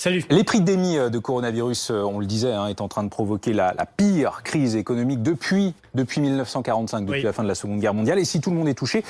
Salut. L'épidémie de coronavirus, on le disait, est en train de provoquer la pire crise économique depuis 1945, depuis la fin de la Seconde Guerre mondiale. Et si tout le monde est touché,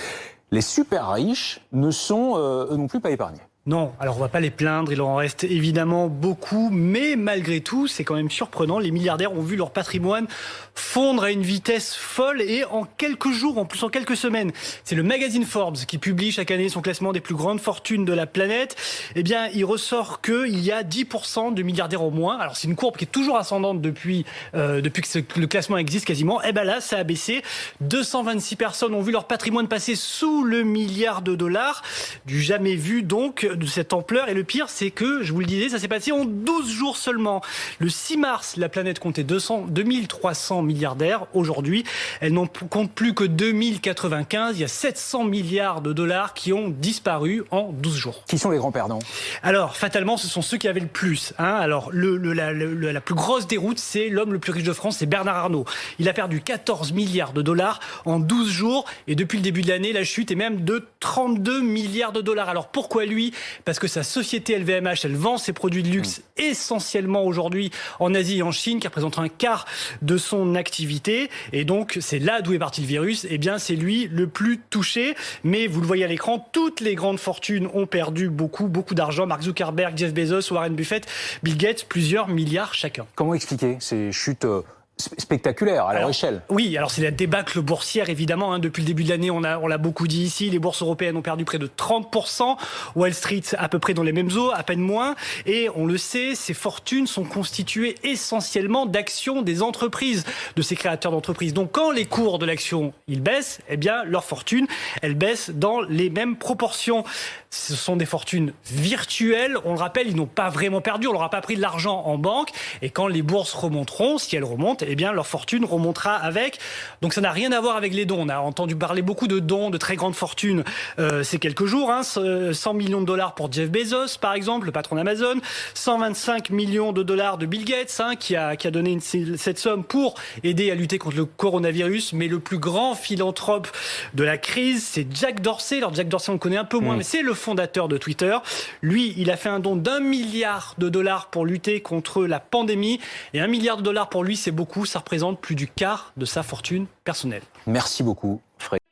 les super riches ne sont eux non plus pas épargnés. Non, alors on va pas les plaindre, il en reste évidemment beaucoup, mais malgré tout, c'est quand même surprenant. Les milliardaires ont vu leur patrimoine fondre à une vitesse folle et en quelques jours, en plus en quelques semaines. C'est le magazine Forbes qui publie chaque année son classement des plus grandes fortunes de la planète. Eh bien, il ressort qu'il y a 10% de milliardaires au moins. Alors c'est une courbe qui est toujours ascendante depuis que le classement existe quasiment. Eh ben là, ça a baissé. 226 personnes ont vu leur patrimoine passer sous le milliard de dollars, du jamais vu donc, de cette ampleur. Et le pire, c'est que, je vous le disais, ça s'est passé en 12 jours seulement. Le 6 mars, la planète comptait 2300 milliardaires. Aujourd'hui, elle n'en compte plus que 2095. Il y a 700 milliards de dollars qui ont disparu en 12 jours. Qui sont les grands perdants? Alors, fatalement, ce sont ceux qui avaient le plus. Alors, la plus grosse déroute, c'est l'homme le plus riche de France, c'est Bernard Arnault. Il a perdu 14 milliards de dollars en 12 jours. Et depuis le début de l'année, la chute est même de 32 milliards de dollars. Alors, pourquoi lui? Parce que sa société LVMH, elle vend ses produits de luxe essentiellement aujourd'hui en Asie et en Chine, qui représentent un quart de son activité. Et donc, c'est là d'où est parti le virus. Eh bien, c'est lui le plus touché. Mais vous le voyez à l'écran, toutes les grandes fortunes ont perdu beaucoup d'argent. Mark Zuckerberg, Jeff Bezos, Warren Buffett, Bill Gates, plusieurs milliards chacun. Comment expliquer ces chutes spectaculaire à leur échelle? Oui, alors c'est la débâcle boursière évidemment. Depuis le début de l'année, on l'a beaucoup dit ici. Les bourses européennes ont perdu près de 30%. Wall Street à peu près dans les mêmes eaux, à peine moins. Et on le sait, ces fortunes sont constituées essentiellement d'actions des entreprises, de ces créateurs d'entreprises. Donc quand les cours de l'action ils baissent, eh bien leur fortune elle baisse dans les mêmes proportions. Ce sont des fortunes virtuelles. On le rappelle, ils n'ont pas vraiment perdu. On leur a pas pris de l'argent en banque. Et quand les bourses remonteront, si elles remontent, eh bien leur fortune remontera avec. Donc ça n'a rien à voir avec les dons. On a entendu parler beaucoup de dons, de très grandes fortunes ces quelques jours. 100 millions de dollars pour Jeff Bezos, par exemple, le patron d'Amazon. 125 millions de dollars de Bill Gates, qui a donné cette somme pour aider à lutter contre le coronavirus. Mais le plus grand philanthrope de la crise, c'est Jack Dorsey. Alors Jack Dorsey, on le connaît un peu moins, mais c'est le fondateur de Twitter. Lui, il a fait un don d'1 milliard de dollars pour lutter contre la pandémie. Et 1 milliard de dollars pour lui, c'est beaucoup. Ça représente plus du quart de sa fortune personnelle. Merci beaucoup, Frédéric.